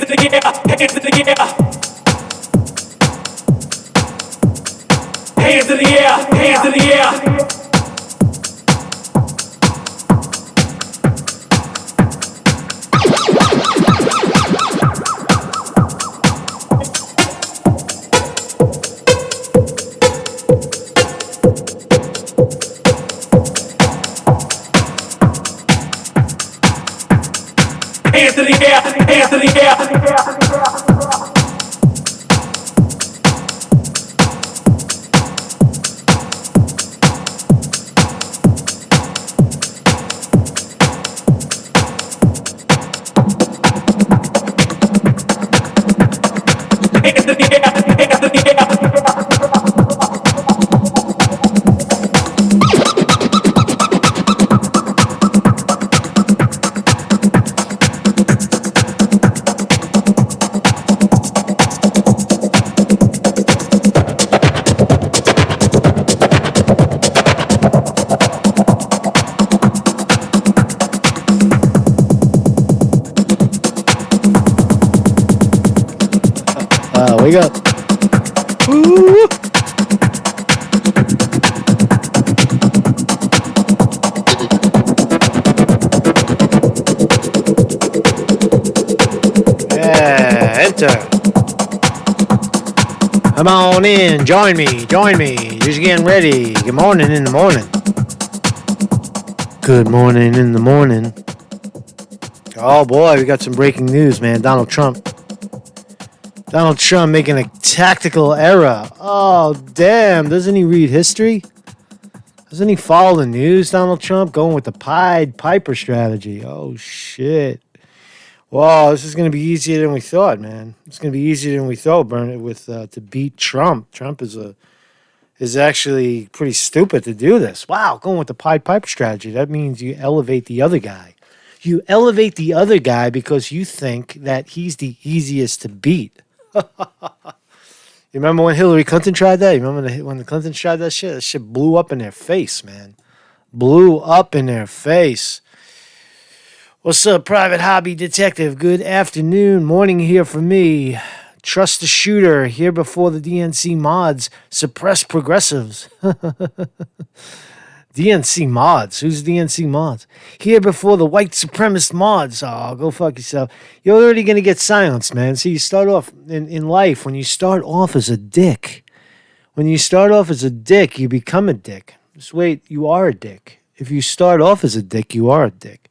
Hands in the air, hands in the air. Hands in the air, hands in the air. Wake up. Ooh. Yeah, enter. Come on in, join me. Just getting ready. Good morning in the morning. Good morning in the morning. Oh boy, we got some breaking news, man. Donald Trump making a tactical error. Oh, damn. Doesn't he read history? Doesn't he follow the news, Donald Trump? Going with the Pied Piper strategy. Oh, shit. Wow, this is going to be easier than we thought, man. It's going to be easier than we thought, to beat Trump. Trump is actually pretty stupid to do this. Wow, going with the Pied Piper strategy. That means you elevate the other guy. You elevate the other guy because you think that he's the easiest to beat. You remember when Hillary Clinton tried that? You remember when the Clintons tried that shit? That shit blew up in their face, man. Blew up in their face. What's up, private hobby detective? Good afternoon, morning here for me. Trust the shooter, here before the DNC mods. Suppress progressives. DNC mods. Who's DNC mods? Here before the white supremacist mods. Oh, go fuck yourself. You're already going to get silenced, man. See, you start off in life, when you start off as a dick. When you start off as a dick, you become a dick. Just wait, you are a dick. If you start off as a dick, you are a dick.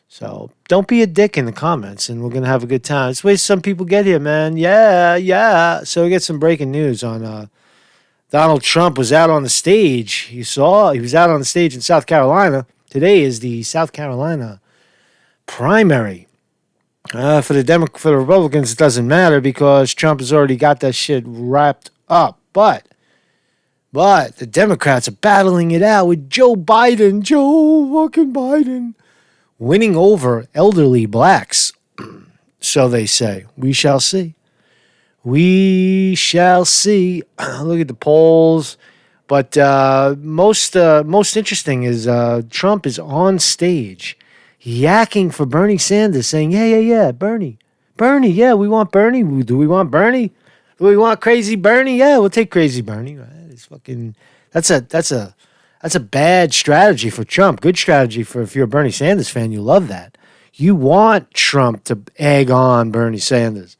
So don't be a dick in the comments, and we're going to have a good time. Let's wait some people get here, man. Yeah. So we get some breaking news on Donald Trump was out on the stage. You saw he was out on the stage in South Carolina. Today is the South Carolina primary. For the Republicans, it doesn't matter because Trump has already got that shit wrapped up. But the Democrats are battling it out with Joe fucking Biden, winning over elderly blacks. So they say. We shall see. We shall see. Look at the polls. But most interesting is Trump is on stage yakking for Bernie Sanders, saying, yeah, Bernie, yeah, we want Bernie. Do we want Bernie? Do we want crazy Bernie? Yeah, we'll take crazy Bernie. Right? It's fucking that's a bad strategy for Trump. Good strategy for if you're a Bernie Sanders fan, you love that. You want Trump to egg on Bernie Sanders.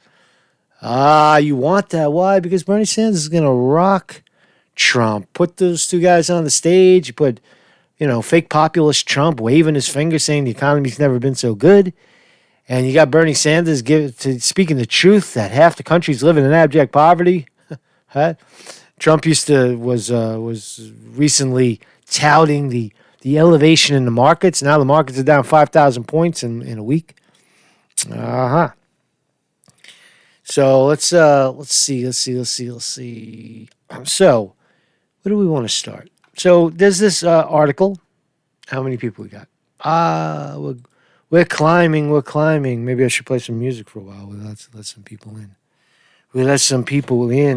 You want that. Why? Because Bernie Sanders is going to rock Trump. Put those two guys on the stage. You put, fake populist Trump waving his finger saying the economy's never been so good. And you got Bernie Sanders speaking the truth that half the country's living in abject poverty. Huh? Trump was recently touting the elevation in the markets. Now the markets are down 5,000 points in a week. So let's see. So, where do we want to start? So there's this article. How many people we got? We're climbing. Maybe I should play some music for a while. We'll let some people in.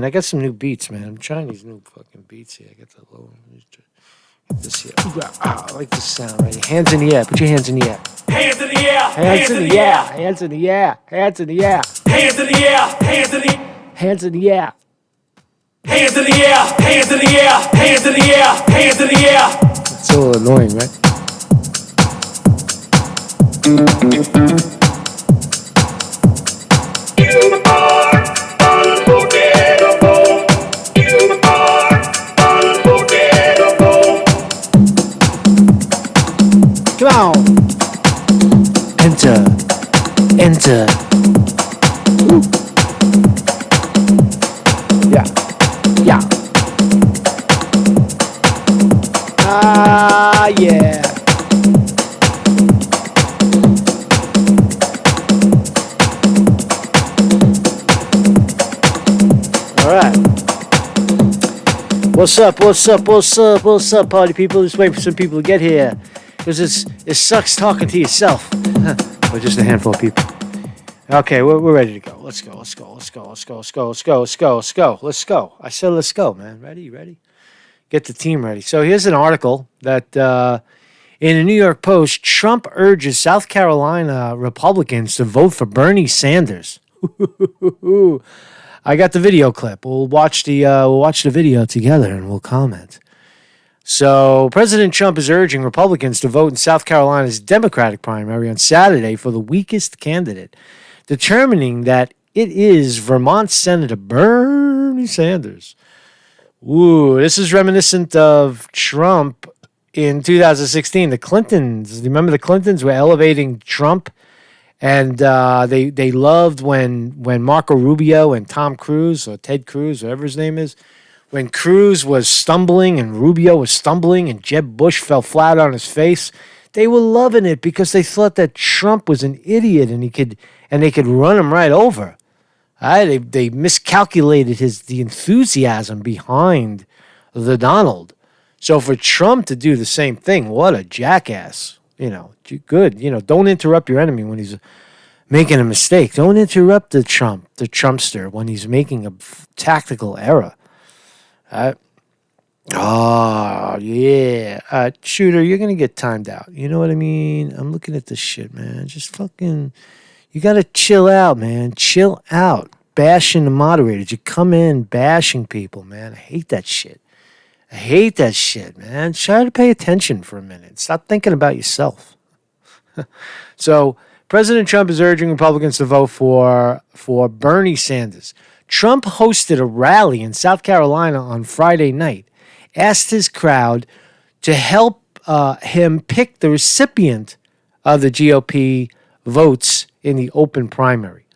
I got some new beats, man. I'm trying these new fucking beats here. I got the low. Get this here. I like this sound right here. Hands in the air. Put your hands in the air. Hands in the air. Hands in the air. Hands in the air. Hands in the air. Hands in the air. Hands in the Hands in the air. Hands in the air. Hands in the air. Hands in the air. Hands in the air. It's so annoying, right? You are unforgettable. You are unforgettable. Come on. Enter. Ooh. Yeah. Ah, yeah. All right. What's up, party people? Just waiting for some people to get here. Because it sucks talking to yourself. Or just a handful of people. Okay, we're ready to go. Let's go. Let's go. I said let's go, man. Ready? Get the team ready. So here's an article that in the New York Post, Trump urges South Carolina Republicans to vote for Bernie Sanders. I got the video clip. We'll watch the video together and we'll comment. So President Trump is urging Republicans to vote in South Carolina's Democratic primary on Saturday for the weakest candidate, determining that it is Vermont Senator Bernie Sanders. Ooh, this is reminiscent of Trump in 2016. The Clintons, remember the Clintons were elevating Trump, and they loved when Marco Rubio and Tom Cruise, or Ted Cruz, whatever his name is, when Cruz was stumbling and Rubio was stumbling and Jeb Bush fell flat on his face. They were loving it because they thought that Trump was an idiot and they could run him right over. They miscalculated the enthusiasm behind the Donald. So for Trump to do the same thing, what a jackass. Good. Don't interrupt your enemy when he's making a mistake. Don't interrupt the Trumpster when he's making a tactical error. Shooter, you're going to get timed out. You know what I mean? I'm looking at this shit, man. Just fucking, you got to chill out, man. Chill out. Bashing the moderators. You come in bashing people, man. I hate that shit, man. Try to pay attention for a minute. Stop thinking about yourself. So, President Trump is urging Republicans to vote for Bernie Sanders. Trump hosted a rally in South Carolina on Friday night, asked his crowd to help him pick the recipient of the GOP votes in the open primary.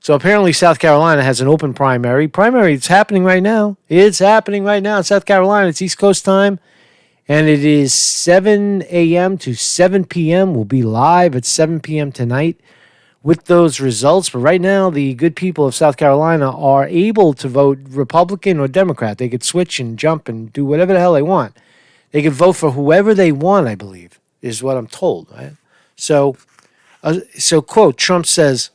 So apparently South Carolina has an open primary. It's happening right now. It's happening right now in South Carolina. It's East Coast time. And it is 7 a.m. to 7 p.m. We'll be live at 7 p.m. tonight with those results. But right now, the good people of South Carolina are able to vote Republican or Democrat. They could switch and jump and do whatever the hell they want. They could vote for whoever they want, I believe, is what I'm told. Right? So quote, Trump says,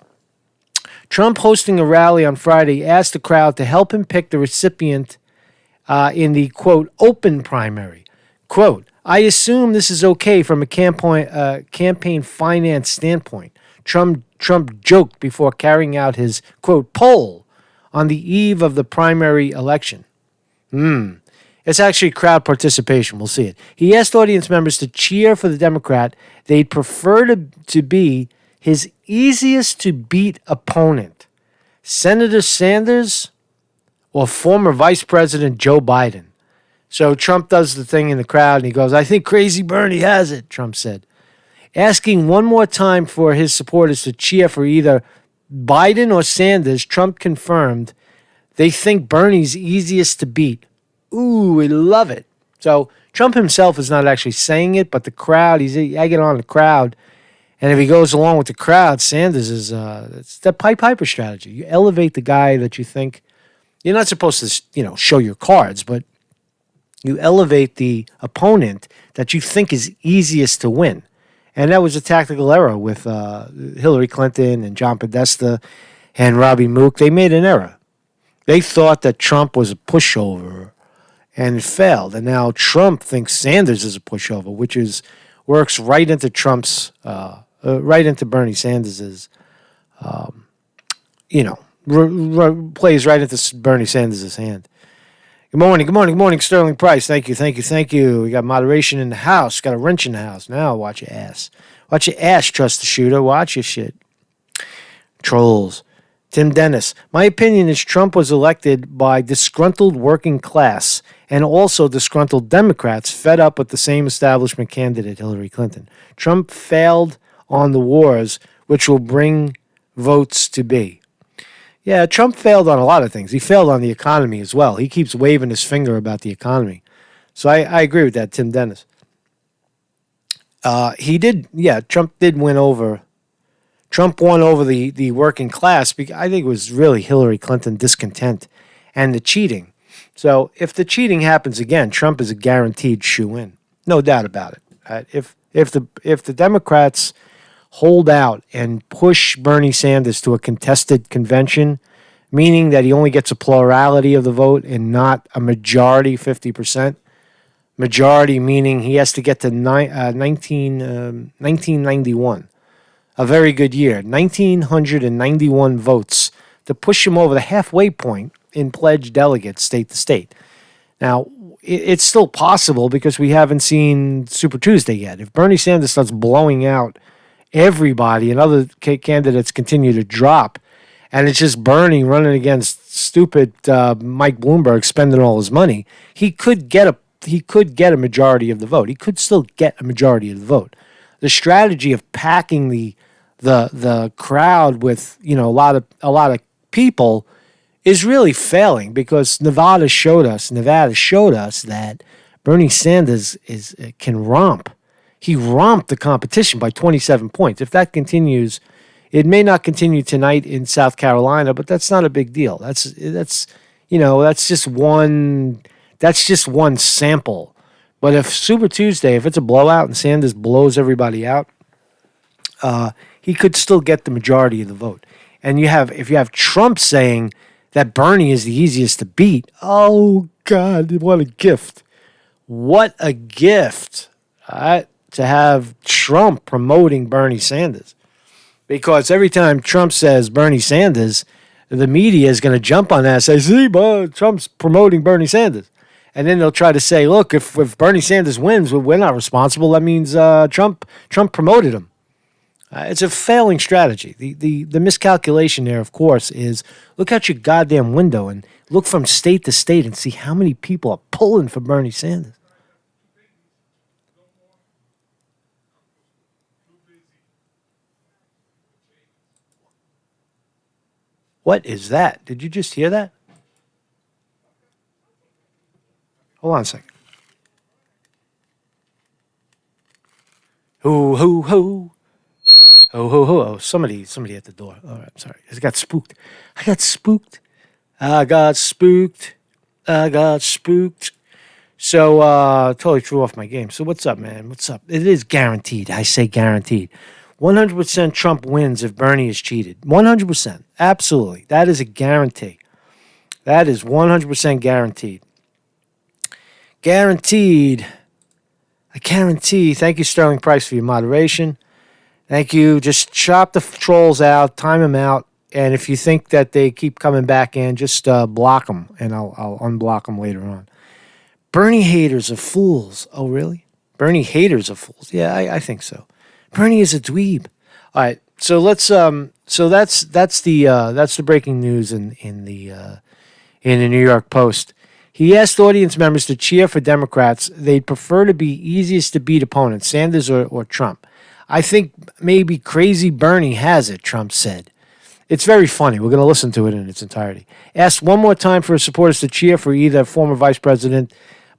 Trump hosting a rally on Friday asked the crowd to help him pick the recipient in the, quote, open primary. Quote, I assume this is okay from a campaign finance standpoint. Trump joked before carrying out his, quote, poll on the eve of the primary election. It's actually crowd participation. We'll see it. He asked audience members to cheer for the Democrat they'd prefer to be his easiest to beat opponent, Senator Sanders or former Vice President Joe Biden. So Trump does the thing in the crowd and he goes, I think Crazy Bernie has it, Trump said. Asking one more time for his supporters to cheer for either Biden or Sanders, Trump confirmed they think Bernie's easiest to beat. Ooh, we love it. So Trump himself is not actually saying it, but the crowd, I get on the crowd. And if he goes along with the crowd, Sanders is, it's the Piper strategy. You elevate the guy that you think, you're not supposed to, show your cards, but you elevate the opponent that you think is easiest to win. And that was a tactical error with Hillary Clinton and John Podesta and Robbie Mook. They made an error. They thought that Trump was a pushover, and it failed. And now Trump thinks Sanders is a pushover, which works right into Trump's right into Bernie Sanders's, plays right into Bernie Sanders's hand. Good morning, Sterling Price. Thank you. We got moderation in the house. Got a wrench in the house. Now watch your ass. Watch your ass, trust the shooter. Watch your shit. Trolls. Tim Dennis. My opinion is Trump was elected by disgruntled working class and also disgruntled Democrats fed up with the same establishment candidate, Hillary Clinton. Trump failed on the wars, which will bring votes to be. Yeah, Trump failed on a lot of things. He failed on the economy as well. He keeps waving his finger about the economy. So I agree with that, Tim Dennis. Trump did win over. Trump won over the working class because I think it was really Hillary Clinton discontent and the cheating. So if the cheating happens again, Trump is a guaranteed shoo-in. No doubt about it. Right? If the Democrats hold out and push Bernie Sanders to a contested convention, meaning that he only gets a plurality of the vote and not a majority, 50%. Majority meaning he has to get to 1991, a very good year, 1,991 votes to push him over the halfway point in pledged delegates state to state. Now, it's still possible because we haven't seen Super Tuesday yet. If Bernie Sanders starts blowing out everybody and other candidates continue to drop, and it's just Bernie running against stupid Mike Bloomberg spending all his money, he could get a majority of the vote. He could still get a majority of the vote. The strategy of packing the crowd with a lot of people is really failing because Nevada showed us that Bernie Sanders can romp. He romped the competition by 27 points. If that continues, it may not continue tonight in South Carolina, but that's not a big deal. That's just one sample. But if Super Tuesday, if it's a blowout and Sanders blows everybody out, he could still get the majority of the vote. And if you have Trump saying that Bernie is the easiest to beat, oh God, what a gift! What a gift! To have Trump promoting Bernie Sanders. Because every time Trump says Bernie Sanders, the media is going to jump on that and say, see, Trump's promoting Bernie Sanders. And then they'll try to say, look, if Bernie Sanders wins, we're not responsible. That means Trump promoted him. It's a failing strategy. The miscalculation there, of course, is look out your goddamn window and look from state to state and see how many people are pulling for Bernie Sanders. What is that? Did you just hear that? Hold on a second. Ho, ho, ho. Ho, ho, ho. Oh, somebody at the door. All right, sorry. I got spooked. I got spooked. So, totally threw off my game. So, what's up, man? What's up? It is guaranteed. I say guaranteed. 100% Trump wins if Bernie is cheated. 100%. Absolutely. That is a guarantee. That is 100% guaranteed. Guaranteed. I guarantee. Thank you, Sterling Price, for your moderation. Thank you. Just chop the trolls out, time them out, and if you think that they keep coming back in, just block them, and I'll unblock them later on. Bernie haters are fools. Oh, really? Bernie haters are fools. Yeah, I think so. Bernie is a dweeb. All right, so let's. So that's the breaking news in the New York Post. He asked audience members to cheer for Democrats. They'd prefer to be easiest to beat opponents, Sanders or Trump. I think maybe Crazy Bernie has it, Trump said. It's very funny. We're going to listen to it in its entirety. Asked one more time for his supporters to cheer for either former Vice President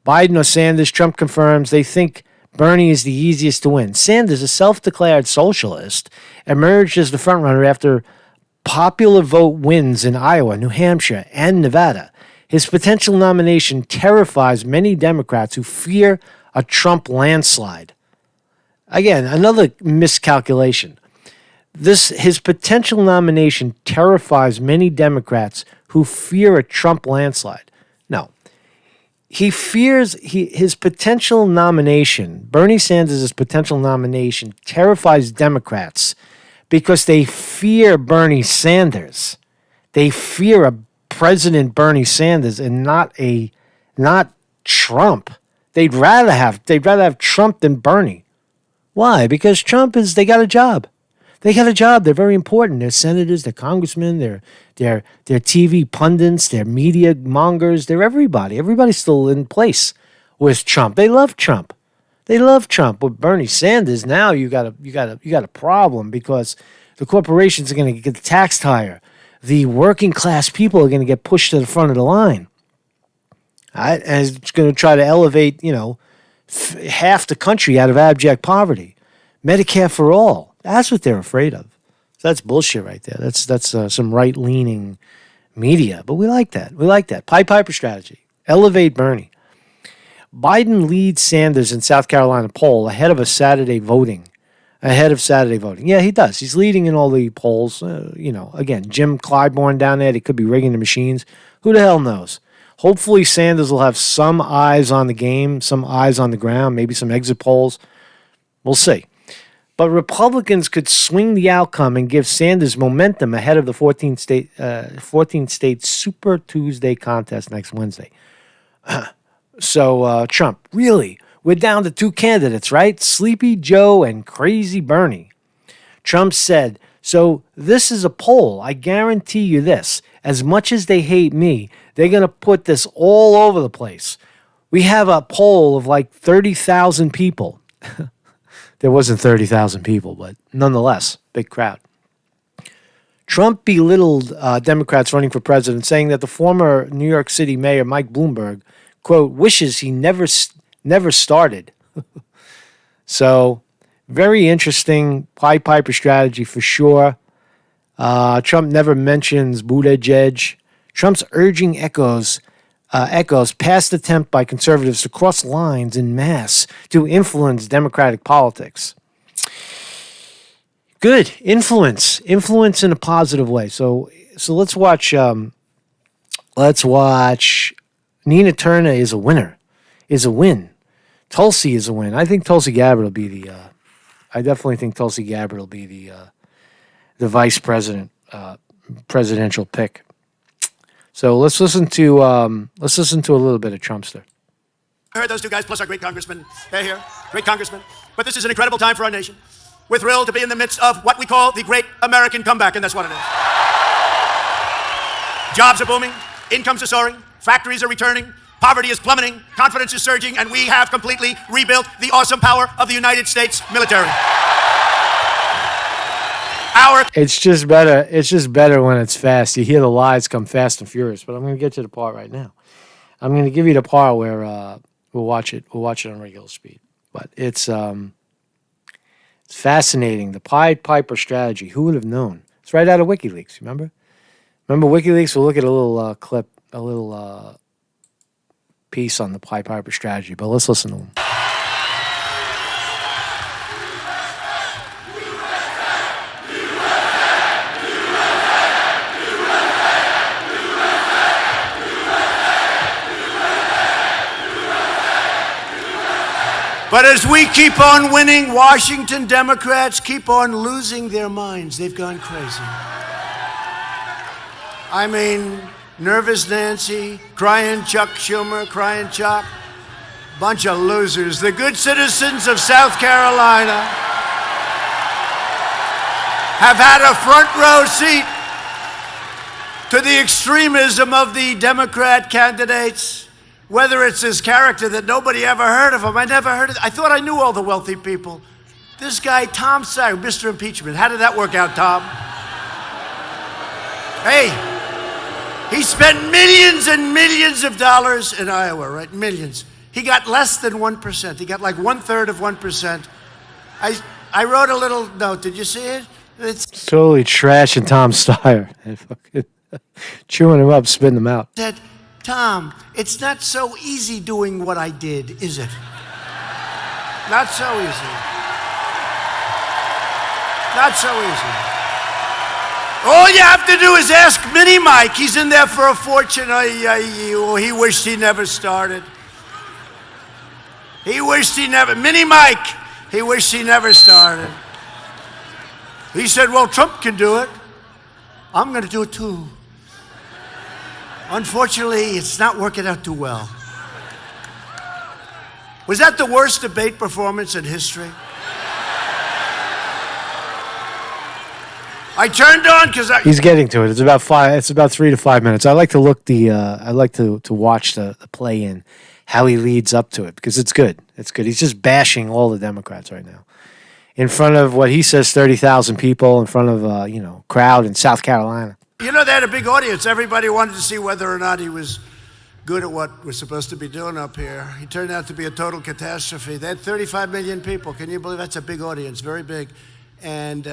Biden or Sanders. Trump confirms they think Bernie is the easiest to win. Sanders, a self-declared socialist, emerged as the frontrunner after popular vote wins in Iowa, New Hampshire, and Nevada. His potential nomination terrifies many Democrats who fear a Trump landslide. Again, another miscalculation. His potential nomination terrifies many Democrats who fear a Trump landslide. No. he fears his potential nomination, Bernie Sanders' potential nomination, terrifies Democrats because they fear Bernie Sanders. They fear a President Bernie Sanders and not Trump. They'd rather have Trump than Bernie. Why? Because they got a job. They got a job. They're very important. They're senators, they're congressmen, they're TV pundits, they're media mongers, they're everybody. Everybody's still in place with Trump. They love Trump. They love Trump. With Bernie Sanders, now you got a problem because the corporations are going to get taxed higher. The working class people are going to get pushed to the front of the line. All right? And it's going to try to elevate, half the country out of abject poverty. Medicare for all. That's what they're afraid of. So that's bullshit right there. That's some right-leaning media. But we like that. We like that. Piper strategy. Elevate Bernie. Biden leads Sanders in South Carolina poll ahead of Saturday voting. Yeah, he does. He's leading in all the polls. Again, Jim Clyburn down there. They could be rigging the machines. Who the hell knows? Hopefully Sanders will have some eyes on the game, some eyes on the ground, maybe some exit polls. We'll see. But Republicans could swing the outcome and give Sanders momentum ahead of the 14-state Super Tuesday contest next Wednesday. So, Trump, really? We're down to two candidates, right? Sleepy Joe and Crazy Bernie. Trump said, so this is a poll. I guarantee you this. As much as they hate me, they're going to put this all over the place. We have a poll of like 30,000 people. There wasn't 30,000 people, but nonetheless, big crowd. Trump belittled Democrats running for president, saying that the former New York City mayor, Mike Bloomberg, quote, wishes he never started. So, very interesting Piper strategy for sure. Trump never mentions Buttigieg. Trump's urging echoes past attempt by conservatives to cross lines en masse to influence Democratic politics. Good. Influence in a positive way. So let's watch Nina Turner is a winner. Is a win. Tulsi is a win. I think Tulsi Gabbard will be the vice president, presidential pick. So let's listen to a little bit of Trumpster. I heard those two guys, plus our great congressman. They're here, great congressman. But this is an incredible time for our nation. We're thrilled to be in the midst of what we call the great American comeback, and that's what it is. Jobs are booming, incomes are soaring, factories are returning, poverty is plummeting, confidence is surging, and we have completely rebuilt the awesome power of the United States military. It's just better when it's fast. You hear the lies come fast and furious. But I'm going to get to the part right now. I'm going to give you the part where we'll watch it. We'll watch it on regular speed. But it's fascinating. The Pied Piper strategy. Who would have known? It's right out of WikiLeaks. Remember WikiLeaks? We'll look at a little clip, a little piece on the Pied Piper strategy. But let's listen to them. But as we keep on winning, Washington Democrats keep on losing their minds. They've gone crazy. I mean, nervous Nancy, crying Chuck Schumer, crying Chuck. Bunch of losers. The good citizens of South Carolina have had a front row seat to the extremism of the Democrat candidates. Whether it's this character that nobody ever heard of him. I never heard of. I thought I knew all the wealthy people. This guy, Tom Steyer, Mr. Impeachment. How did that work out, Tom? Hey, he spent millions and millions of dollars in Iowa, right? Millions. He got less than 1%. He got like 1/3 of 1%. I wrote a little note. Did you see it? It's totally trashing Tom Steyer. Chewing him up, spitting him out. Said, Tom, it's not so easy doing what I did, is it? Not so easy. Not so easy. All you have to do is ask Mini Mike. He's in there for a fortune. He wished he never started. He wished he never, Mini Mike, he wished he never started. He said, well, Trump can do it. I'm going to do it too. Unfortunately, it's not working out too well. Was that the worst debate performance in history? I turned on because he's getting to it. It's about 3 to 5 minutes. I like to to watch the play in how he leads up to it because it's good. It's good. He's just bashing all the Democrats right now in front of what he says 30,000 people in front of crowd in South Carolina. You know, they had a big audience. Everybody wanted to see whether or not he was good at what we're supposed to be doing up here. He turned out to be a total catastrophe. They had 35 million people. Can you believe that's a big audience? Very big. And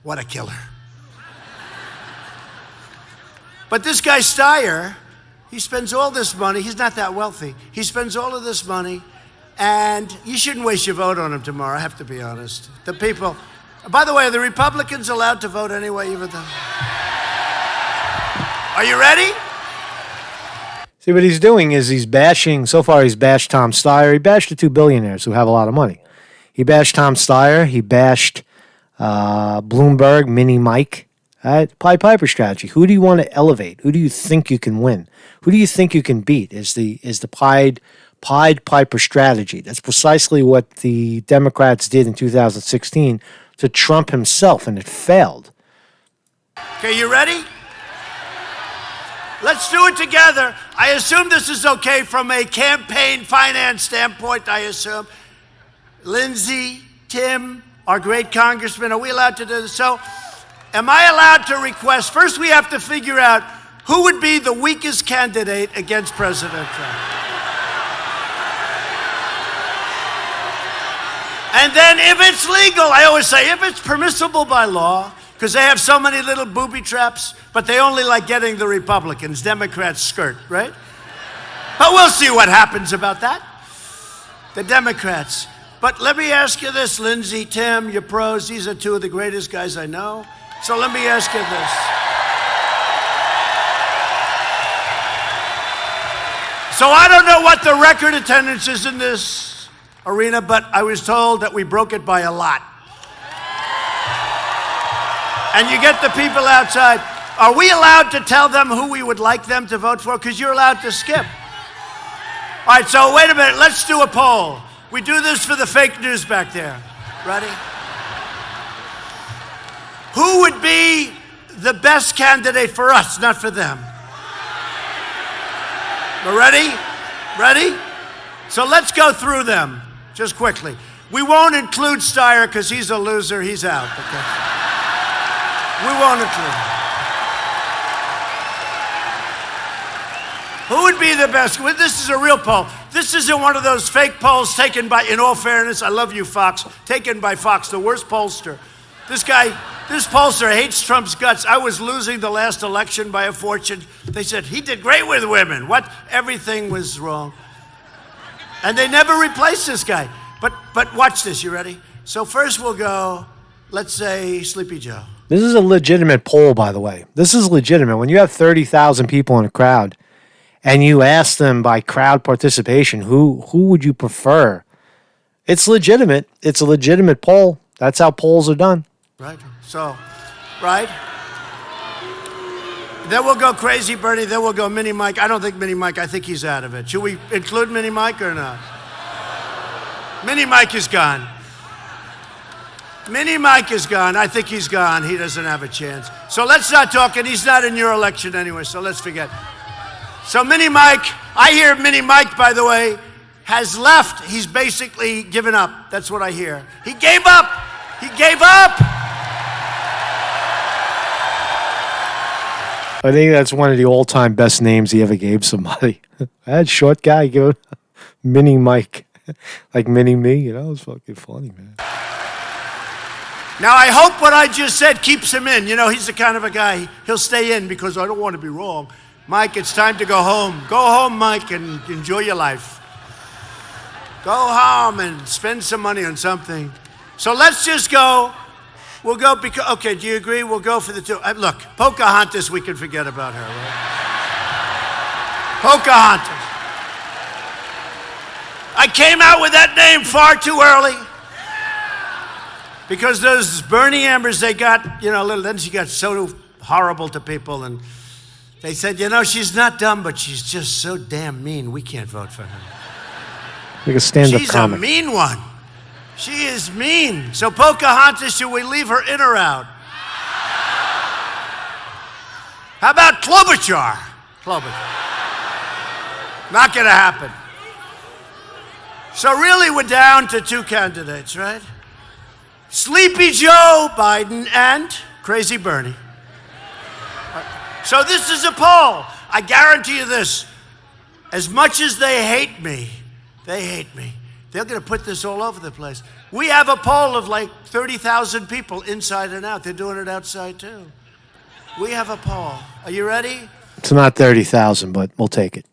what a killer. But this guy Steyer, he spends all this money. He's not that wealthy. He spends all of this money, and you shouldn't waste your vote on him tomorrow, I have to be honest. The people, by the way, are the Republicans allowed to vote anyway, even though? Are you ready? See, what he's doing is he's bashing, so far he's bashed Tom Steyer. He bashed the two billionaires who have a lot of money. He bashed Tom Steyer. He bashed Bloomberg, Mini Mike. Pied Piper strategy. Who do you want to elevate? Who do you think you can win? Who do you think you can beat? Is the Pied Piper strategy. That's precisely what the Democrats did in 2016 to Trump himself, and it failed. Okay, you ready? Let's do it together. I assume this is okay from a campaign finance standpoint, I assume. Lindsey, Tim, our great congressman, are we allowed to do this? So, am I allowed to request, first we have to figure out who would be the weakest candidate against President Trump. And then if it's legal, I always say, if it's permissible by law, because they have so many little booby traps, but they only like getting the Republicans, Democrats skirt, right? But we'll see what happens about that. The Democrats. But let me ask you this, Lindsey, Tim, your pros, these are two of the greatest guys I know. So let me ask you this. So I don't know what the record attendance is in this arena, but I was told that we broke it by a lot. And you get the people outside. Are we allowed to tell them who we would like them to vote for? Because you're allowed to skip. All right, so wait a minute. Let's do a poll. We do this for the fake news back there. Ready? Who would be the best candidate for us, not for them? We're ready? Ready? So let's go through them just quickly. We won't include Steyer because he's a loser. He's out. Okay? We won't include him. Who would be the best? Well, this is a real poll. This isn't one of those fake polls taken by, in all fairness, I love you, Fox, taken by Fox, the worst pollster. This pollster hates Trump's guts. I was losing the last election by a fortune. They said, he did great with women. What? Everything was wrong. And they never replaced this guy. But watch this, you ready? So first we'll go, let's say, Sleepy Joe. This is a legitimate poll, by the way. This is legitimate. When you have 30,000 people in a crowd and you ask them by crowd participation, who would you prefer? It's legitimate. It's a legitimate poll. That's how polls are done. Right. So, right? Then we'll go Crazy Bernie. Then we'll go Mini Mike. I don't think Mini Mike. I think he's out of it. Should we include Mini Mike or not? Mini Mike is gone. Mini Mike is gone. I think he's gone. He doesn't have a chance. So let's not talk, and he's not in your election anyway, so let's forget. So Mini Mike, I hear Mini Mike, by the way, has left. He's basically given up. That's what I hear. He gave up. He gave up. I think that's one of the all-time best names he ever gave somebody. That short guy, give it Mini Mike. Like Mini Me, you know, it's fucking funny, man. Now, I hope what I just said keeps him in. You know, he's the kind of a guy, he'll stay in because I don't want to be wrong. Mike, it's time to go home. Go home, Mike, and enjoy your life. Go home and spend some money on something. So let's just go. We'll go because, okay, do you agree? We'll go for the two. Look, Pocahontas, we can forget about her, right? Pocahontas. I came out with that name far too early. Because those Bernie Ambers, they got, then she got so horrible to people. And they said, she's not dumb, but she's just so damn mean. We can't vote for her. Like a stand-up comic. She's a mean one. She is mean. So Pocahontas, should we leave her in or out? How about Klobuchar? Not going to happen. So really, we're down to two candidates, right? Sleepy Joe Biden and Crazy Bernie. So this is a poll. I guarantee you this. As much as they hate me, they're going to put this all over the place. We have a poll of like 30,000 people inside and out. They're doing it outside too. We have a poll. Are you ready? It's not 30,000, but we'll take it.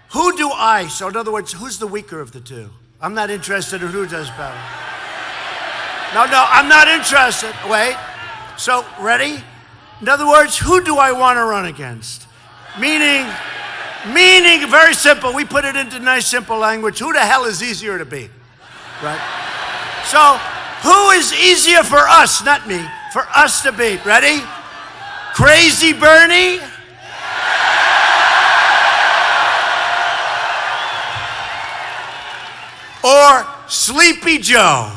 So in other words, who's the weaker of the two? I'm not interested in who does better. No, I'm not interested. Wait. So, ready? In other words, who do I want to run against? Meaning, very simple. We put it into nice, simple language. Who the hell is easier to beat? Right? So, who is easier for us, not me, for us to beat? Ready? Crazy Bernie? Or Sleepy Joe?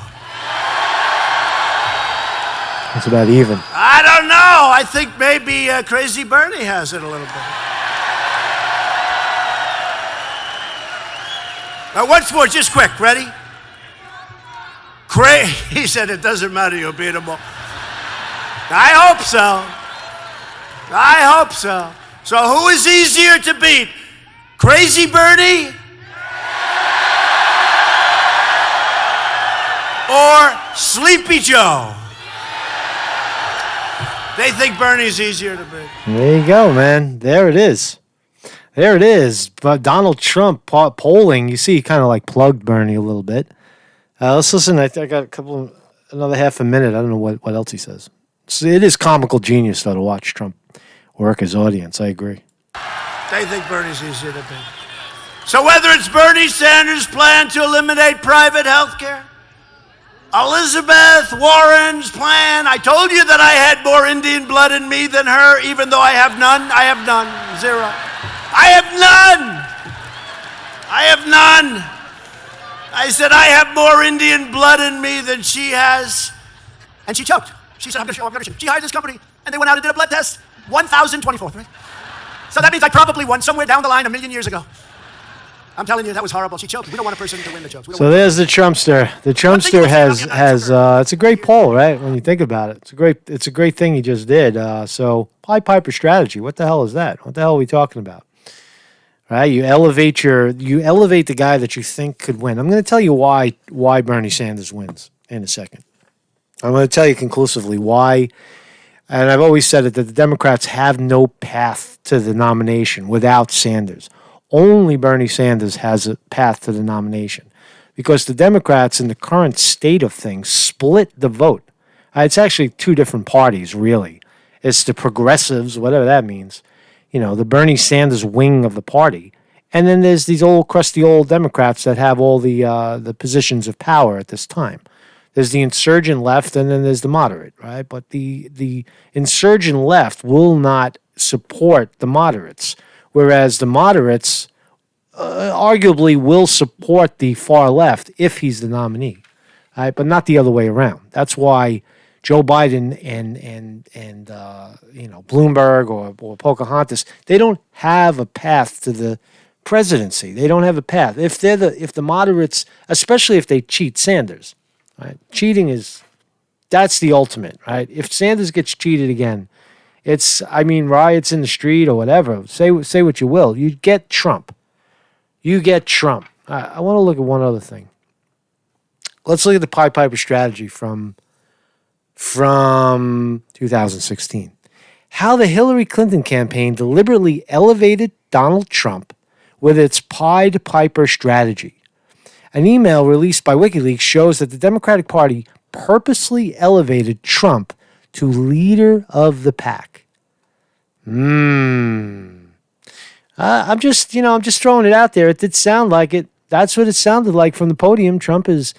It's about even. I don't know. I think maybe Crazy Bernie has it a little bit. Now, once more, just quick. Ready? He said it doesn't matter. You'll beat them all. I hope so. So who is easier to beat? Crazy Bernie? Or Sleepy Joe? They think Bernie's easier to beat. There you go, man. There it is. But Donald Trump polling, you see, he kind of like plugged Bernie a little bit. Let's listen. I got another half a minute. I don't know what else he says. It is comical genius, though, to watch Trump work his audience. I agree. They think Bernie's easier to beat. So whether it's Bernie Sanders' plan to eliminate private health care, Elizabeth Warren's plan. I told you that I had more Indian blood in me than her, even though I have none. Zero. I have none. I said I have more Indian blood in me than she has. And she choked. She said, I'm going to show. She hired this company, and they went out and did a blood test. 1,024, right? So that means I probably won somewhere down the line 1,000,000 years ago. I'm telling you, that was horrible. She choked. We don't want a person to win the jokes. So there's the Trumpster. The Trumpster has it's a great poll, right? When you think about it, it's a great thing he just did. So Pied Piper strategy. What the hell is that? What the hell are we talking about? Right? You elevate the guy that you think could win. I'm going to tell you why Bernie Sanders wins in a second. I'm going to tell you conclusively why. And I've always said it, that the Democrats have no path to the nomination without Sanders. Only Bernie Sanders has a path to the nomination because the Democrats in the current state of things split the vote. It's actually two different parties, really. It's the progressives, whatever that means, the Bernie Sanders wing of the party. And then there's these old, crusty old Democrats that have all the positions of power at this time. There's the insurgent left, and then there's the moderate, right? But the insurgent left will not support the moderates, whereas the moderates arguably will support the far left if he's the nominee, right? But not the other way around. That's why Joe Biden and Bloomberg or Pocahontas, they don't have a path to the presidency. They don't have a path. If the moderates, especially if they cheat Sanders, right? Cheating that's the ultimate, right? If Sanders gets cheated again, riots in the street or whatever. Say what you will. You get Trump. I want to look at one other thing. Let's look at the Pied Piper strategy from 2016. How the Hillary Clinton campaign deliberately elevated Donald Trump with its Pied Piper strategy. An email released by WikiLeaks shows that the Democratic Party purposely elevated Trump to leader of the pack. I'm just throwing it out there. It did sound like it. That's what it sounded like from the podium. Trump is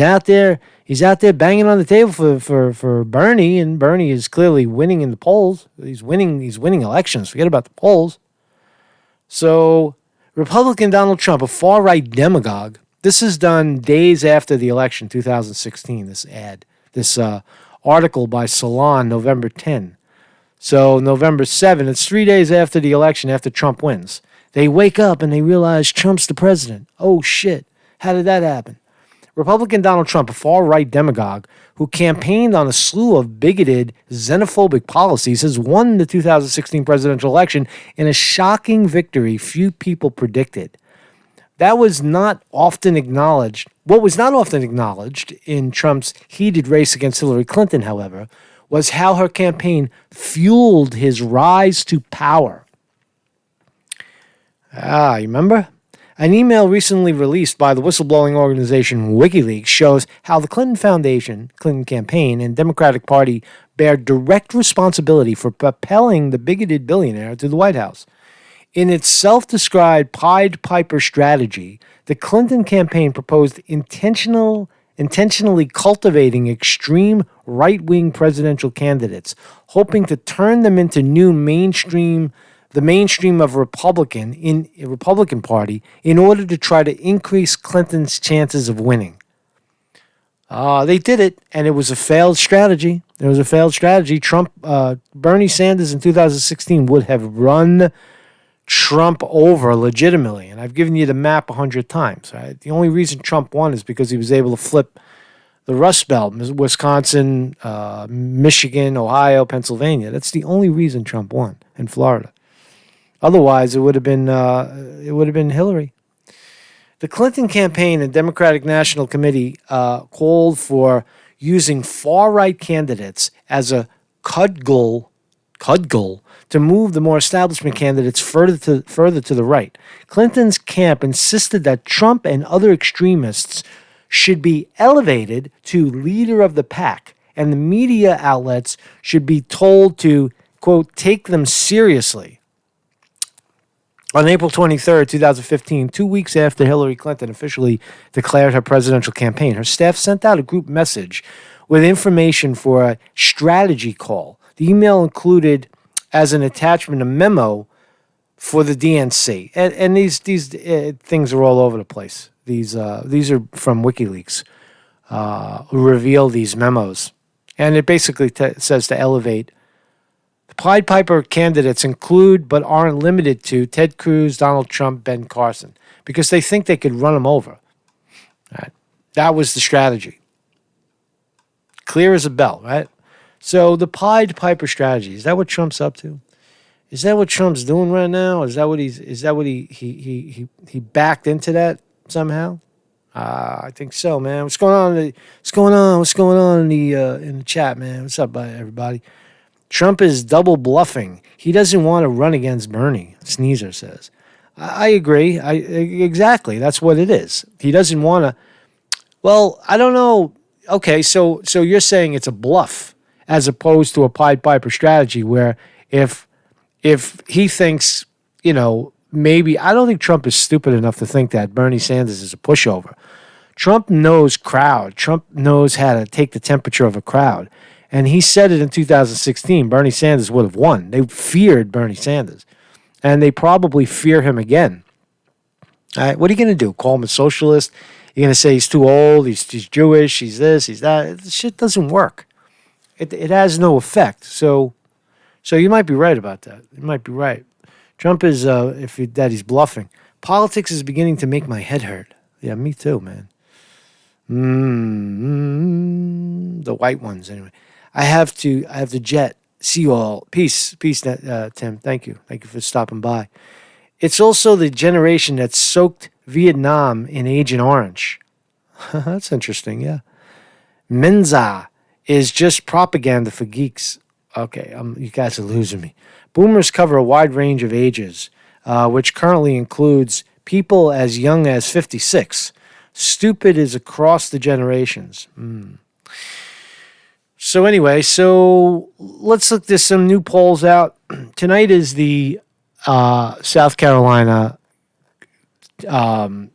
out there. He's out there banging on the table for Bernie, and Bernie is clearly winning in the polls. He's winning elections. Forget about the polls. So Republican Donald Trump, a far-right demagogue. This is done days after the election, 2016, this article by Salon, November 10. So November 7, it's 3 days after the election, after Trump wins. They wake up and they realize Trump's the president. Oh, shit. How did that happen? Republican Donald Trump, a far-right demagogue who campaigned on a slew of bigoted, xenophobic policies, has won the 2016 presidential election in a shocking victory few people predicted. That was not often acknowledged. What was not often acknowledged in Trump's heated race against Hillary Clinton, however, was how her campaign fueled his rise to power. You remember? An email recently released by the whistleblowing organization WikiLeaks shows how the Clinton Foundation, Clinton campaign, and Democratic Party bear direct responsibility for propelling the bigoted billionaire to the White House. In its self-described Pied Piper strategy, the Clinton campaign proposed intentionally cultivating extreme right-wing presidential candidates, hoping to turn them into the mainstream of Republican Party in order to try to increase Clinton's chances of winning. They did it, and it was a failed strategy. Bernie Sanders in 2016 would have run Trump over legitimately, and I've given you the map 100 times. Right? The only reason Trump won is because he was able to flip the Rust Belt, Wisconsin, Michigan, Ohio, Pennsylvania. That's the only reason Trump won, in Florida. Otherwise, it would have been Hillary. The Clinton campaign and Democratic National Committee called for using far-right candidates as a cudgel to move the more establishment candidates further to the right. Clinton's camp insisted that Trump and other extremists should be elevated to leader of the pack, and the media outlets should be told to, quote, take them seriously. On April 23rd, 2015, 2 weeks after Hillary Clinton officially declared her presidential campaign, her staff sent out a group message with information for a strategy call. The email included, as an attachment, a memo for the DNC. And these things are all over the place. These are from WikiLeaks, who reveal these memos. And it basically says to elevate. The Pied Piper candidates include, but aren't limited to, Ted Cruz, Donald Trump, Ben Carson, because they think they could run them over. Right. That was the strategy. Clear as a bell, right? So the Pied Piper strategy, is that what Trump's up to? Is that what Trump's doing right now? Is that what he backed into that somehow? I think so, man. What's going on in the chat, man? What's up, everybody? Trump is double bluffing. He doesn't want to run against Bernie, Sneezer says. I agree. Exactly. That's what it is. He doesn't want to. Well, I don't know. Okay, so you're saying it's a bluff as opposed to a Pied Piper strategy where if he thinks, maybe, I don't think Trump is stupid enough to think that Bernie Sanders is a pushover. Trump knows crowd. Trump knows how to take the temperature of a crowd. And he said it in 2016, Bernie Sanders would have won. They feared Bernie Sanders. And they probably fear him again. All right, what are you going to do? Call him a socialist? You're going to say he's too old, he's Jewish, he's this, he's that. This shit doesn't work. It has no effect. So you might be right about that. You might be right. Trump is, he's bluffing. Politics is beginning to make my head hurt. Yeah, me too, man. The white ones, anyway. I have to jet. See you all. Peace, Tim. Thank you for stopping by. It's also the generation that soaked Vietnam in Agent Orange. That's interesting, yeah. Menza is just propaganda for geeks. Okay, you guys are losing me. Boomers cover a wide range of ages, which currently includes people as young as 56. Stupid is across the generations. So anyway, let's look. There's some new polls out. Tonight is the South Carolina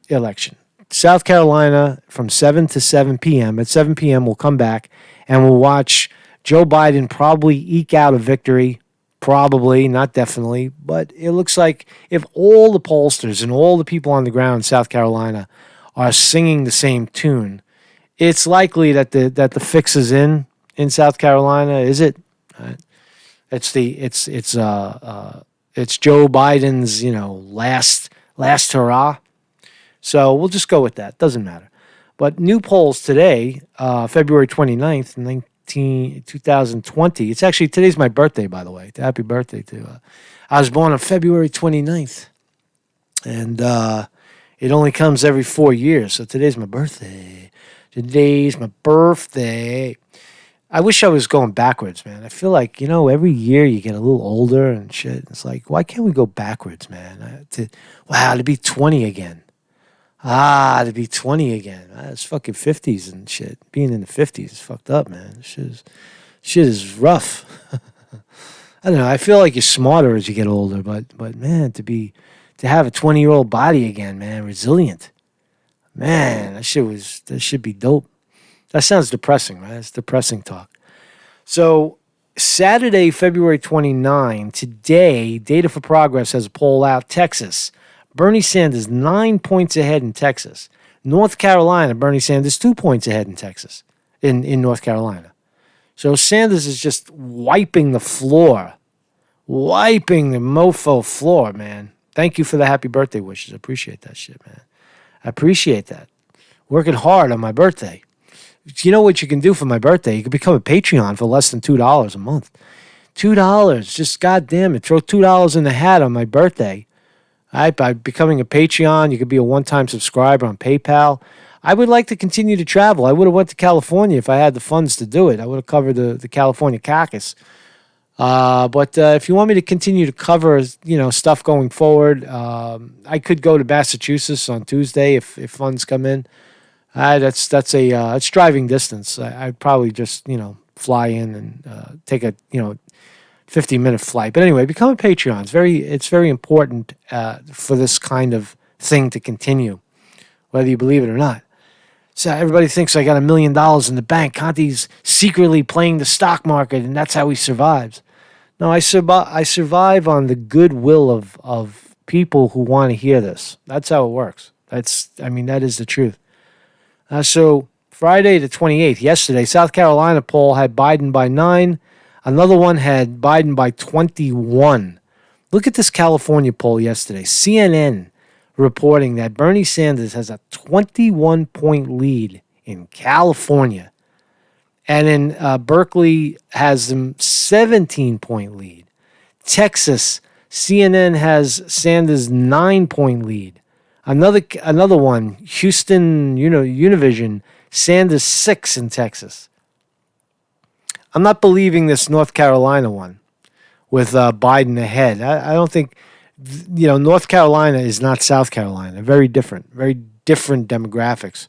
election. South Carolina from 7 to 7 p.m. At 7 p.m., we'll come back and we'll watch Joe Biden probably eke out a victory. Probably, not definitely. But it looks like if all the pollsters and all the people on the ground in South Carolina are singing the same tune, it's likely that the fix is in South Carolina. Is it? It's Joe Biden's last hurrah. So we'll just go with that. Doesn't matter. But new polls today, February 29th, 2020. It's actually, today's my birthday, by the way. Happy birthday to I was born on February 29th. And it only comes every 4 years. So today's my birthday. Today's my birthday. I wish I was going backwards, man. I feel like, every year you get a little older and shit. It's like, why can't we go backwards, man? To be 20 again. To be 20 again. It's fucking 50s and shit. Being in the 50s is fucked up, man. Shit is rough. I don't know. I feel like you're smarter as you get older, but man, to have a 20-year-old body again, man, resilient. Man, that should be dope. That sounds depressing, right? It's depressing talk. So Saturday, February 29, today, Data for Progress has a poll out. Texas, Bernie Sanders 9 points ahead in Texas. North Carolina, Bernie Sanders 2 points ahead in Texas, in North Carolina. So Sanders is just wiping the floor, wiping the mofo floor, man. Thank you for the happy birthday wishes. I appreciate that shit, man. I appreciate that. Working hard on my birthday. You know what you can do for my birthday? You can become a Patreon for less than $2 a month. $2. Just goddamn it. Throw $2 in the hat on my birthday. All right, by becoming a Patreon, you could be a one-time subscriber on PayPal. I would like to continue to travel. I would have went to California if I had the funds to do it. I would have covered the California caucus. But if you want me to continue to cover, stuff going forward, I could go to Massachusetts on Tuesday if funds come in. It's driving distance. I'd probably just fly in and take a 50-minute flight. But anyway, become a Patreon. It's very important for this kind of thing to continue, whether you believe it or not. So everybody thinks I got $1 million in the bank. Conte's secretly playing the stock market, and that's how he survives. No, I survive on the goodwill of people who want to hear this. That's how it works. That is the truth. So Friday the 28th, yesterday, South Carolina poll had Biden by 9. Another one had Biden by 21. Look at this California poll yesterday. CNN reporting that Bernie Sanders has a 21-point lead in California. And in Berkeley has a 17-point lead. Texas, CNN has Sanders' 9-point lead. Another one, Houston, Univision, Sanders 6 in Texas. I'm not believing this North Carolina one with Biden ahead. I don't think, North Carolina is not South Carolina. Very different demographics.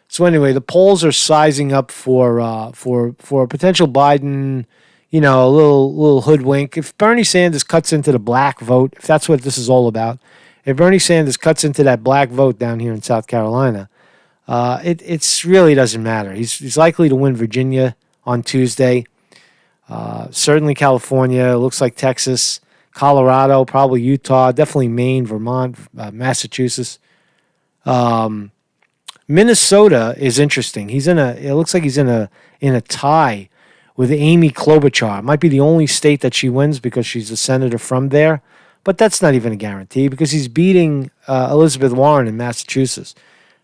So anyway, the polls are sizing up for a potential Biden, a little hoodwink. If Bernie Sanders cuts into the black vote, if that's what this is all about, if Bernie Sanders cuts into that black vote down here in South Carolina, it really doesn't matter. He's likely to win Virginia on Tuesday. Certainly California. Looks like Texas, Colorado, probably Utah, definitely Maine, Vermont, Massachusetts. Minnesota is interesting. It looks like he's in a tie with Amy Klobuchar. It might be the only state that she wins because she's a senator from there. But that's not even a guarantee because he's beating Elizabeth Warren in Massachusetts,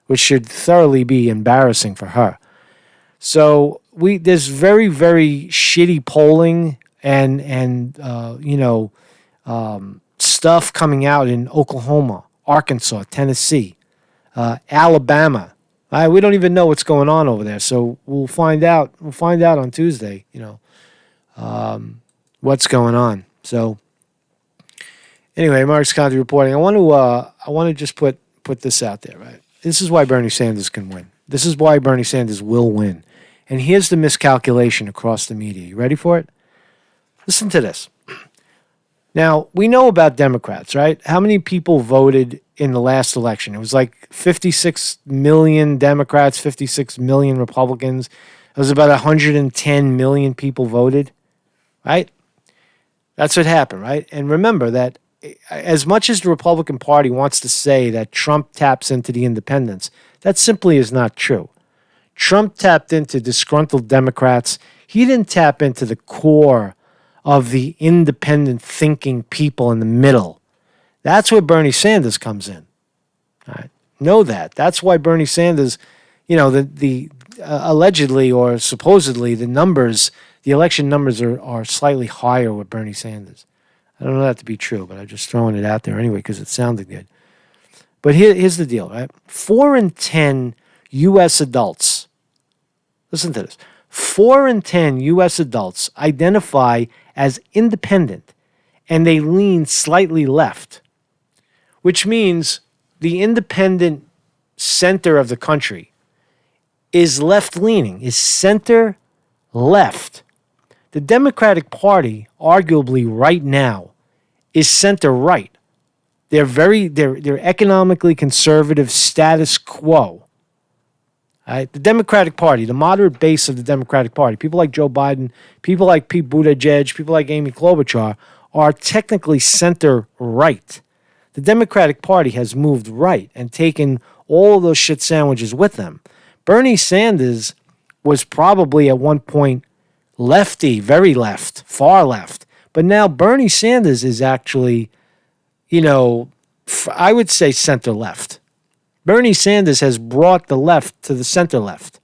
which should thoroughly be embarrassing for her. So there's very, very shitty polling and stuff coming out in Oklahoma, Arkansas, Tennessee, Alabama. We don't even know what's going on over there. So we'll find out. We'll find out on Tuesday, what's going on. So anyway, Mark's Conte reporting. I want to just put this out there, right? This is why Bernie Sanders can win. This is why Bernie Sanders will win. And here's the miscalculation across the media. You ready for it? Listen to this. Now, we know about Democrats, right? How many people voted in the last election? It was like 56 million Democrats, 56 million Republicans. It was about 110 million people voted, right? That's what happened, right? And remember that as much as the Republican Party wants to say that Trump taps into the independents, that simply is not true. Trump tapped into disgruntled Democrats. He didn't tap into the core of the independent thinking people in the middle. That's where Bernie Sanders comes in. All right. Know that. That's why Bernie Sanders, the allegedly or supposedly the election numbers are slightly higher with Bernie Sanders. I don't know that to be true, but I'm just throwing it out there anyway because it sounded good. But here's the deal, right? 4 in 10 U.S. adults, listen to this, 4 in 10 U.S. adults identify as independent, and they lean slightly left, which means the independent center of the country is left-leaning, is center-left. The Democratic Party, arguably right now, is center-right. They're economically conservative, status quo. Right? The Democratic Party, the moderate base of the Democratic Party, people like Joe Biden, people like Pete Buttigieg, people like Amy Klobuchar, are technically center-right. The Democratic Party has moved right and taken all of those shit sandwiches with them. Bernie Sanders was probably at one point lefty, very left, far left. But now Bernie Sanders is actually, I would say center-left. Bernie Sanders has brought the left to the center-left.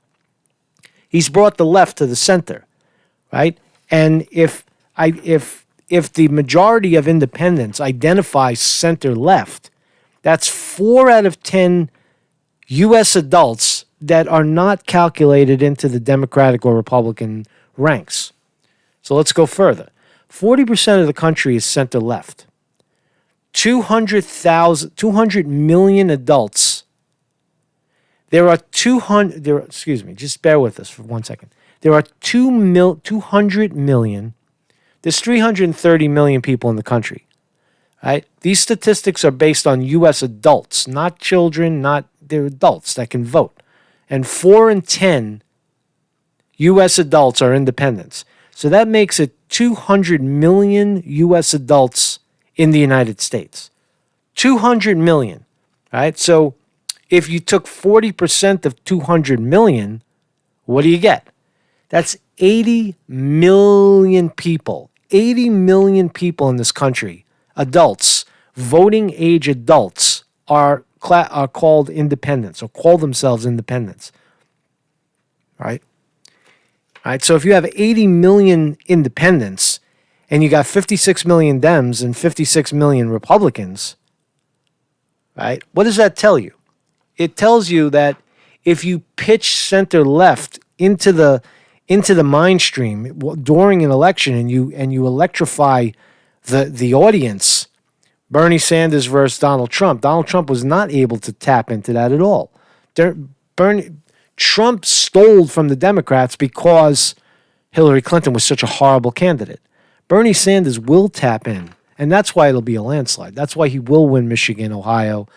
He's brought the left to the center, right? And if the majority of independents identify center-left, that's 4 out of 10 U.S. adults that are not calculated into the Democratic or Republican ranks. So let's go further. 40% of the country is center-left. 200 million adults. Just bear with us for 1 second. There are 200 million. There's 330 million people in the country. Right? These statistics are based on U.S. adults, not children, they're adults that can vote. And 4 in 10 U.S. adults are independents. So that makes it 200 million U.S. adults in the United States. 200 million, right? So if you took 40% of 200 million, what do you get? That's 80 million people. 80 million people in this country, adults, voting age adults, are called independents or call themselves independents, right? All right, so if you have 80 million independents and you got 56 million Dems and 56 million Republicans, right, what does that tell you? It tells you that if you pitch center-left into the mind stream during an election and you electrify the audience, Bernie Sanders versus Donald Trump was not able to tap into that at all. Trump stole from the Democrats because Hillary Clinton was such a horrible candidate. Bernie Sanders will tap in, and that's why it'll be a landslide. That's why he will win Michigan, Ohio,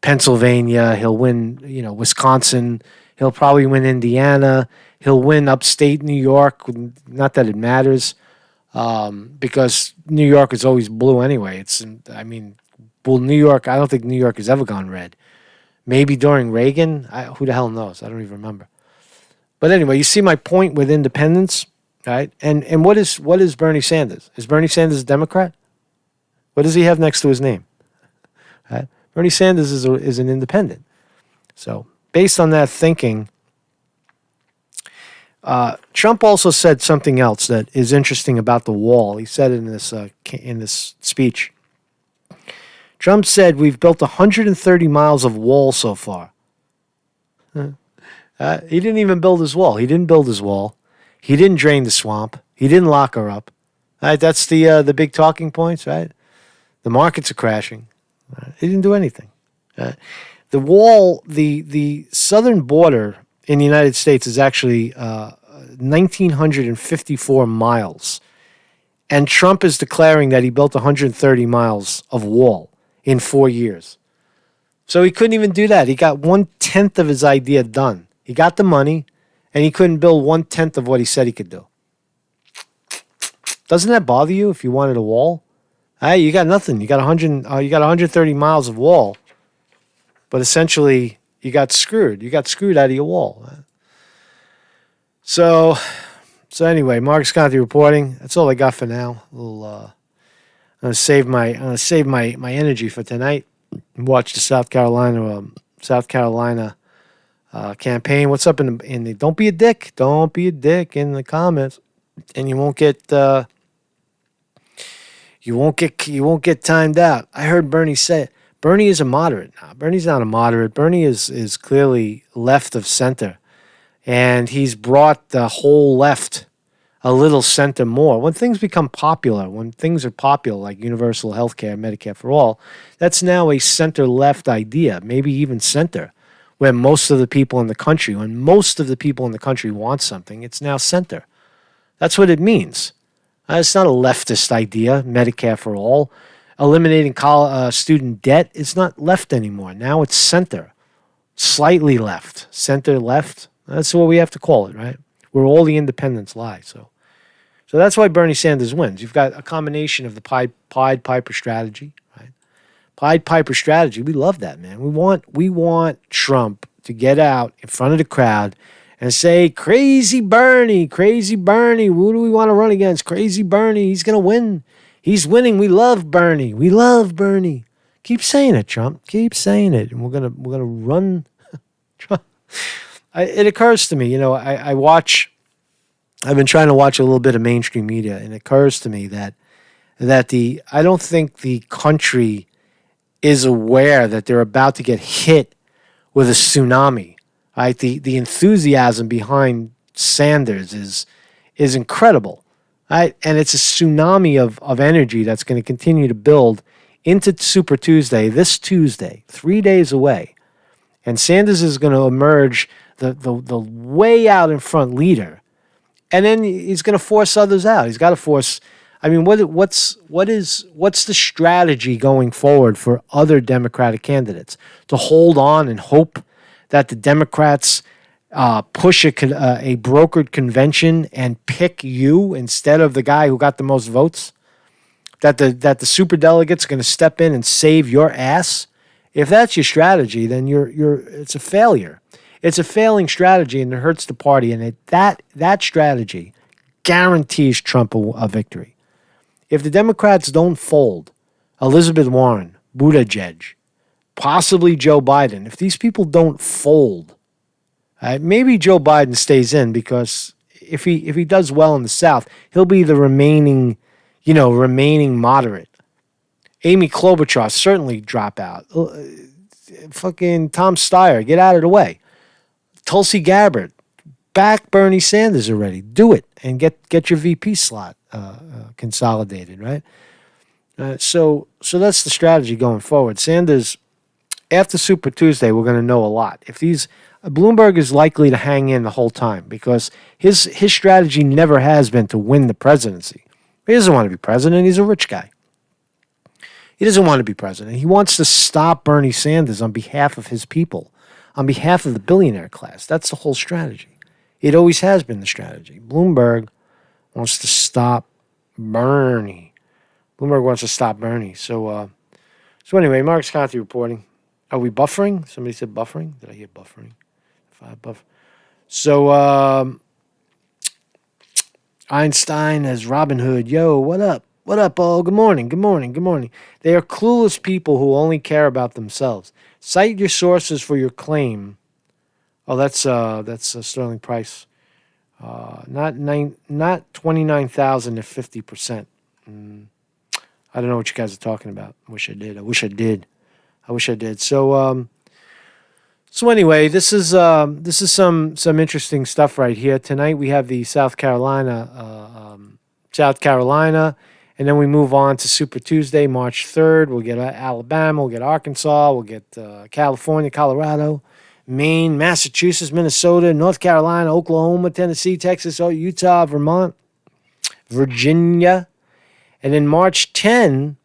Pennsylvania. He'll win, Wisconsin. He'll probably win Indiana. He'll win upstate New York. Not that it matters, because New York is always blue anyway. New York, I don't think New York has ever gone red. Maybe during Reagan. Who the hell knows? I don't even remember. But anyway, you see my point with independence, right? And what is Bernie Sanders? Is Bernie Sanders a Democrat? What does he have next to his name? Right? Bernie Sanders is an independent. So based on that thinking, Trump also said something else that is interesting about the wall. He said in this speech. Trump said, "We've built 130 miles of wall so far." He didn't even build his wall. He didn't build his wall. He didn't drain the swamp. He didn't lock her up. Right? That's the big talking points, right? The markets are crashing. He didn't do anything. The wall, the southern border in the United States is actually 1,954 miles. And Trump is declaring that he built 130 miles of wall in 4 years. So he couldn't even do that. He got 1/10 of his idea done. He got the money, and he couldn't build 1/10 of what he said he could do. Doesn't that bother you if you wanted a wall? Hey, you got nothing. You got 130 miles of wall, but essentially you got screwed. You got screwed out of your wall. So anyway, Marcus Conte reporting. That's all I got for now. I'm gonna save my energy for tonight. Watch the South Carolina campaign. What's up in the? Don't be a dick. Don't be a dick in the comments, and you won't get timed out. I heard Bernie say it. Bernie is a moderate now. Bernie's not a moderate. Bernie is clearly left of center, and he's brought the whole left a little center more. When things become popular, when things are popular like universal health care, Medicare for all, that's now a center-left idea, maybe even center, where most of the people in the country, when most of the people in the country want something, it's now center. That's what it means. It's not a leftist idea, Medicare for all. Eliminating student debt is not left anymore. Now it's center, slightly left, center-left. That's what we have to call it, right? Where all the independents lie, So that's why Bernie Sanders wins. You've got a combination of the Pied Piper strategy, right? Pied Piper strategy. We love that, man. We want Trump to get out in front of the crowd and say, "Crazy Bernie, crazy Bernie. Who do we want to run against? Crazy Bernie. He's gonna win. He's winning. We love Bernie. We love Bernie." Keep saying it, Trump. Keep saying it, and we're gonna run. Trump. It occurs to me, I've been trying to watch a little bit of mainstream media, and it occurs to me that I don't think the country is aware that they're about to get hit with a tsunami. Right? The enthusiasm behind Sanders is incredible. Right? And it's a tsunami of energy that's going to continue to build into Super Tuesday, this Tuesday, 3 days away. And Sanders is going to emerge the way out in front leader. And then he's going to force others out. He's got to force. I mean, what's the strategy going forward for other Democratic candidates to hold on and hope that the Democrats push a brokered convention and pick you instead of the guy who got the most votes? That the superdelegates are going to step in and save your ass? If that's your strategy, then it's a failure. It's a failing strategy, and it hurts the party. And that strategy guarantees Trump a victory. If the Democrats don't fold, Elizabeth Warren, Buttigieg, possibly Joe Biden, if these people don't fold, maybe Joe Biden stays in because if he does well in the South, he'll be the remaining moderate. Amy Klobuchar certainly drop out. Fucking Tom Steyer, get out of the way. Tulsi Gabbard, back Bernie Sanders already. Do it and get your VP slot consolidated, right? So that's the strategy going forward. Sanders, after Super Tuesday, we're going to know a lot. If Bloomberg is likely to hang in the whole time because his strategy never has been to win the presidency. He doesn't want to be president. He's a rich guy. He doesn't want to be president. He wants to stop Bernie Sanders on behalf of his people, on behalf of the billionaire class. That's the whole strategy. It always has been the strategy. Bloomberg wants to stop Bernie. So anyway, Marcus Conte reporting. Are we buffering? Somebody said buffering. Did I hear buffering? So Einstein as Robin Hood. Yo, what up? What up, all? Good morning. They are clueless people who only care about themselves. Cite your sources for your claim. Oh, that's Sterling Price. Not 29,000 to 50%. I don't know what you guys are talking about. I wish I did. So anyway, this is some interesting stuff right here. Tonight we have the South Carolina, and then we move on to Super Tuesday, March 3rd. We'll get Alabama, we'll get Arkansas, we'll get California, Colorado, Maine, Massachusetts, Minnesota, North Carolina, Oklahoma, Tennessee, Texas, Utah, Vermont, Virginia, And then March 10,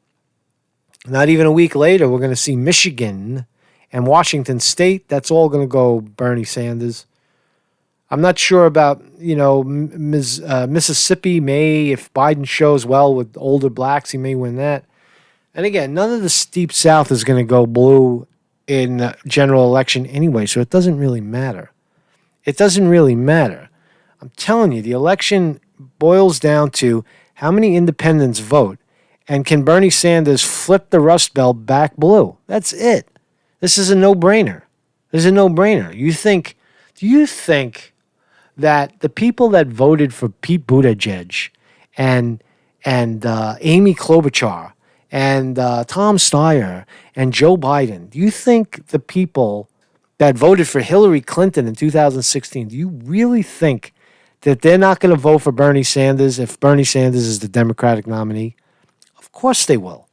not even a week later, we're going to see Michigan and Washington State. That's all going to go Bernie Sanders. I'm not sure about, Mississippi may, if Biden shows well with older blacks, he may win that. And again, none of the deep South is going to go blue in the general election anyway, so it doesn't really matter. It doesn't really matter. I'm telling you, the election boils down to how many independents vote, and can Bernie Sanders flip the Rust Belt back blue? That's it. This is a no-brainer. This is a no-brainer. Do you think that the people that voted for Pete Buttigieg and Amy Klobuchar and Tom Steyer and Joe Biden, do you think the people that voted for Hillary Clinton in 2016, do you really think that they're not going to vote for Bernie Sanders if Bernie Sanders is the Democratic nominee? Of course they will.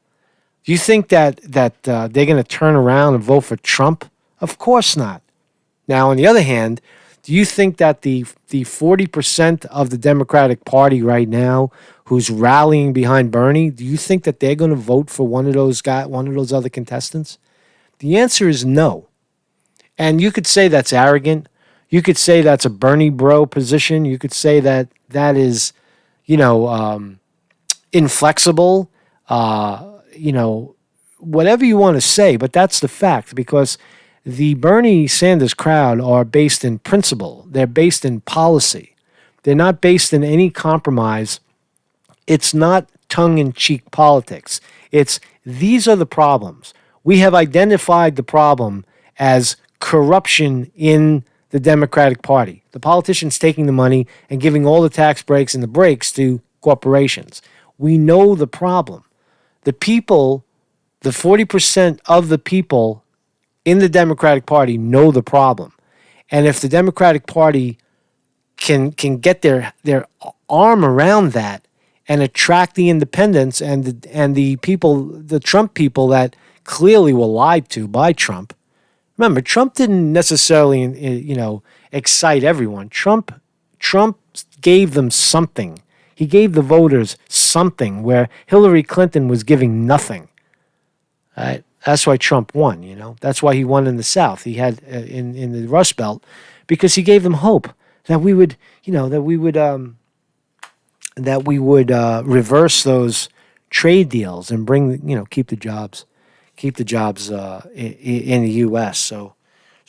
Do you think that they're going to turn around and vote for Trump? Of course not. Now, on the other hand, do you think that the 40% of the Democratic Party right now who's rallying behind Bernie, do you think that they're going to vote for one of those other contestants? The answer is no. And you could say that's arrogant. You could say that's a Bernie bro position. You could say that is, inflexible. Whatever you want to say, but that's the fact, because the Bernie Sanders crowd are based in principle. They're based in policy. They're not based in any compromise. It's not tongue-in-cheek politics. It's, these are the problems. We have identified the problem as corruption in the Democratic Party. The politicians taking the money and giving all the tax breaks and the breaks to corporations. We know the problem. The people, the 40% of the people in the Democratic Party know the problem. And if the Democratic Party can get their arm around that and attract the independents and the people, the Trump people that clearly were lied to by Trump. Remember, Trump didn't necessarily, excite everyone. Trump gave them something. He gave the voters something where Hillary Clinton was giving nothing. Right? That's why Trump won, That's why he won in the South. He had in the Rust Belt, because he gave them hope that we would, reverse those trade deals and bring, keep the jobs in the U.S. So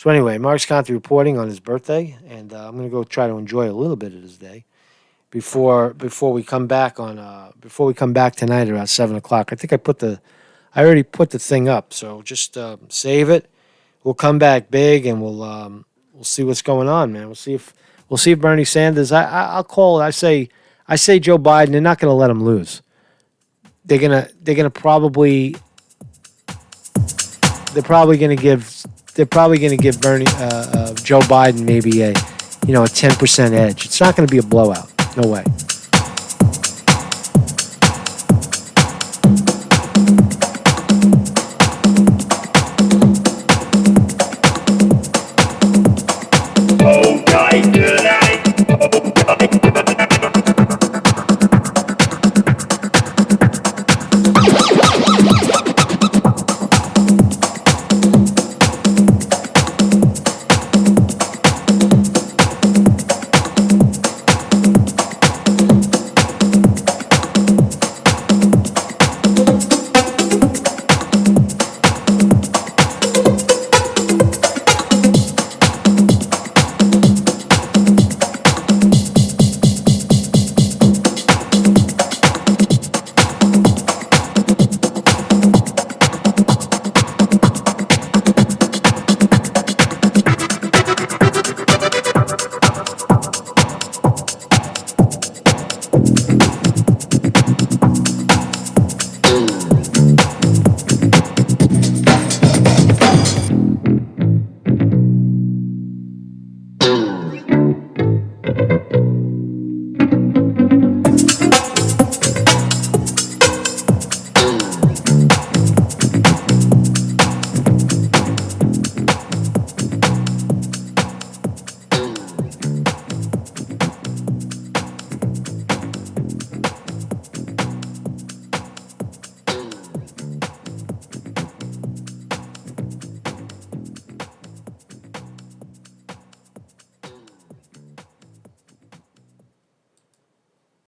anyway, Mark's Conte reporting on his birthday, and I'm going to go try to enjoy a little bit of his day before we come back tonight around 7:00. I think I already put the thing up, so just save it. We'll come back big, and we'll see what's going on, man. We'll see if Bernie Sanders. I'll call it. I say Joe Biden. They're not going to let him lose. They're gonna probably going to give Bernie Joe Biden maybe a 10% edge. It's not going to be a blowout. No way.